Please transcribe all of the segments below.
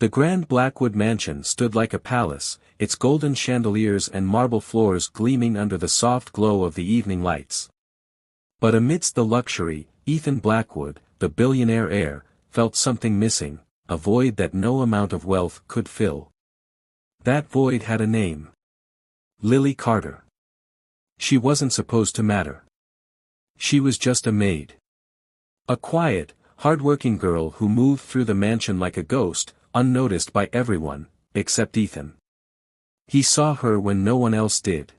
The grand Blackwood mansion stood like a palace, its golden chandeliers and marble floors gleaming under the soft glow of the evening lights. But amidst the luxury, Ethan Blackwood, the billionaire heir, felt something missing, a void that no amount of wealth could fill. That void had a name. Lily Carter. She wasn't supposed to matter. She was just a maid. A quiet, hard-working girl who moved through the mansion like a ghost, unnoticed by everyone, except Ethan. He saw her when no one else did.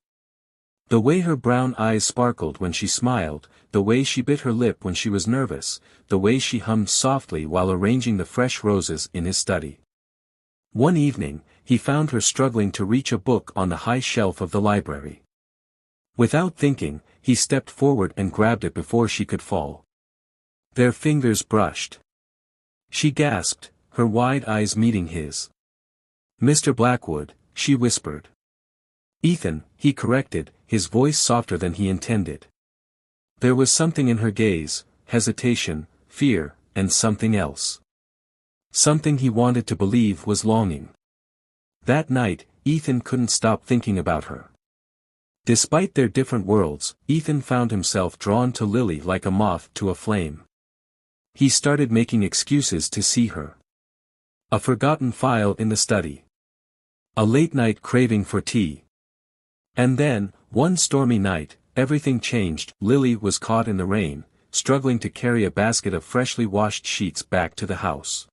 The way her brown eyes sparkled when she smiled, the way she bit her lip when she was nervous, the way she hummed softly while arranging the fresh roses in his study. One evening, he found her struggling to reach a book on the high shelf of the library. Without thinking, he stepped forward and grabbed it before she could fall. Their fingers brushed. She gasped, her wide eyes meeting his. "Mr. Blackwood," she whispered. "Ethan," he corrected, his voice softer than he intended. There was something in her gaze, hesitation, fear, and something else. Something he wanted to believe was longing. That night, Ethan couldn't stop thinking about her. Despite their different worlds, Ethan found himself drawn to Lily like a moth to a flame. He started making excuses to see her. A forgotten file in the study. A late-night craving for tea. And then, one stormy night, everything changed. Lily was caught in the rain, struggling to carry a basket of freshly washed sheets back to the house.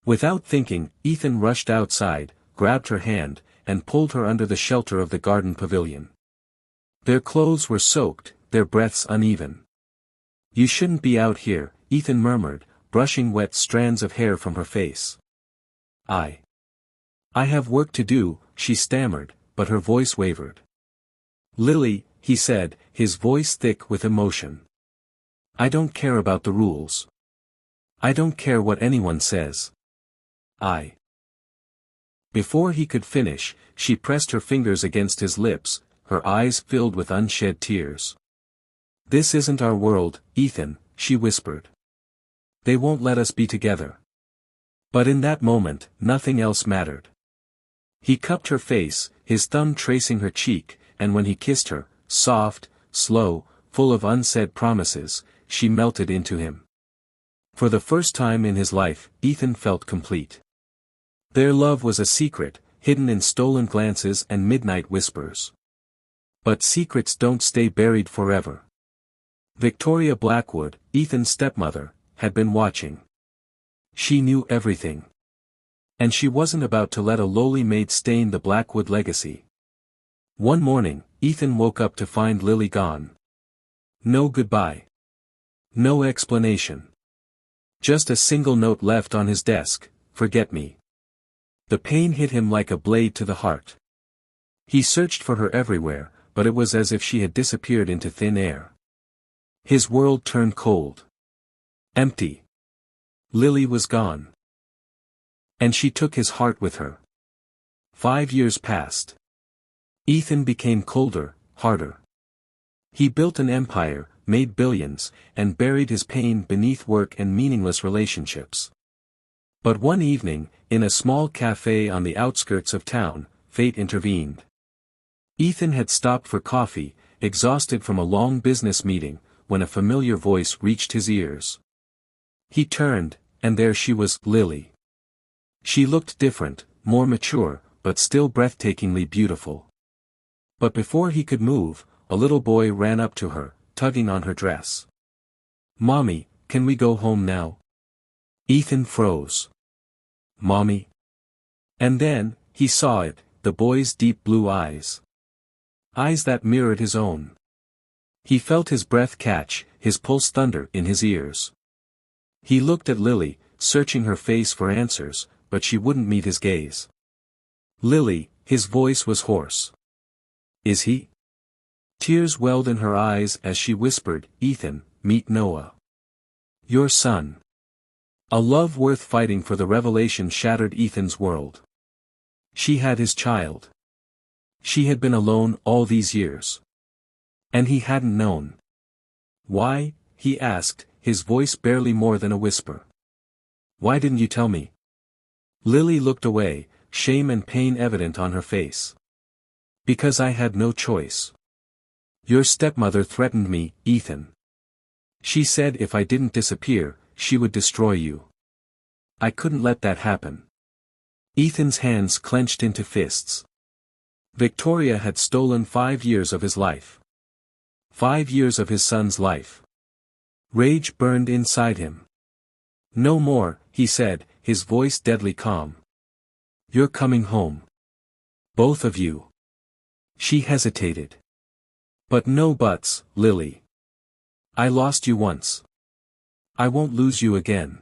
Without thinking, Ethan rushed outside, grabbed her hand, and pulled her under the shelter of the garden pavilion. Their clothes were soaked, their breaths uneven. "You shouldn't be out here," Ethan murmured, brushing wet strands of hair from her face. I have work to do," she stammered, but her voice wavered. "Lily," he said, his voice thick with emotion. "I don't care about the rules. I don't care what anyone says. Before he could finish, she pressed her fingers against his lips, her eyes filled with unshed tears. "This isn't our world, Ethan," she whispered. "They won't let us be together." But in that moment, nothing else mattered. He cupped her face, his thumb tracing her cheek, and when he kissed her, soft, slow, full of unsaid promises, she melted into him. For the first time in his life, Ethan felt complete. Their love was a secret, hidden in stolen glances and midnight whispers. But secrets don't stay buried forever. Victoria Blackwood, Ethan's stepmother, had been watching. She knew everything. And she wasn't about to let a lowly maid stain the Blackwood legacy. One morning, Ethan woke up to find Lily gone. No goodbye. No explanation. Just a single note left on his desk: "Forget me." The pain hit him like a blade to the heart. He searched for her everywhere, but it was as if she had disappeared into thin air. His world turned cold. Empty. Lily was gone. And she took his heart with her. 5 years passed. Ethan became colder, harder. He built an empire, made billions, and buried his pain beneath work and meaningless relationships. But one evening, in a small cafe on the outskirts of town, fate intervened. Ethan had stopped for coffee, exhausted from a long business meeting, when a familiar voice reached his ears. He turned, and there she was, Lily. She looked different, more mature, but still breathtakingly beautiful. But before he could move, a little boy ran up to her, tugging on her dress. "Mommy, can we go home now?" Ethan froze. "Mommy?" And then, he saw it, the boy's deep blue eyes. Eyes that mirrored his own. He felt his breath catch, his pulse thunder in his ears. He looked at Lily, searching her face for answers, but she wouldn't meet his gaze. "Lily," his voice was hoarse. "Is he?" Tears welled in her eyes as she whispered, "Ethan, meet Noah. Your son." A love worth fighting for. The revelation shattered Ethan's world. She had his child. She had been alone all these years. And he hadn't known. "Why?" he asked, his voice barely more than a whisper. "Why didn't you tell me?" Lily looked away, shame and pain evident on her face. Because I had no choice. Your stepmother threatened me, Ethan. She said if I didn't disappear, she would destroy you. I couldn't let that happen. Ethan's hands clenched into fists. Victoria had stolen 5 years of his life. 5 years of his son's life. Rage burned inside him. No more, he said, his voice deadly calm. You're coming home. Both of you. She hesitated. But no buts, Lily. I lost you once. I won't lose you again.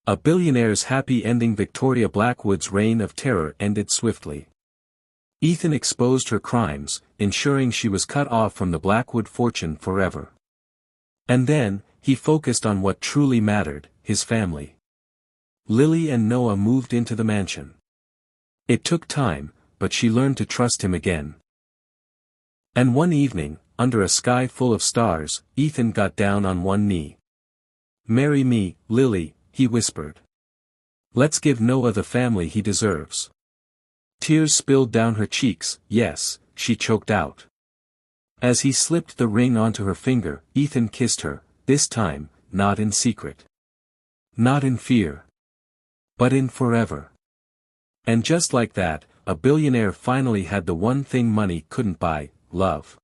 A billionaire's happy ending. Victoria Blackwood's reign of terror ended swiftly. Ethan exposed her crimes, ensuring she was cut off from the Blackwood fortune forever. And then, he focused on what truly mattered, his family. Lily and Noah moved into the mansion. It took time, but she learned to trust him again. And one evening, under a sky full of stars, Ethan got down on one knee. Marry me, Lily, he whispered. Let's give Noah the family he deserves. Tears spilled down her cheeks. Yes, she choked out. As he slipped the ring onto her finger, Ethan kissed her, this time, not in secret. Not in fear. But in forever. And just like that, a billionaire finally had the one thing money couldn't buy, love.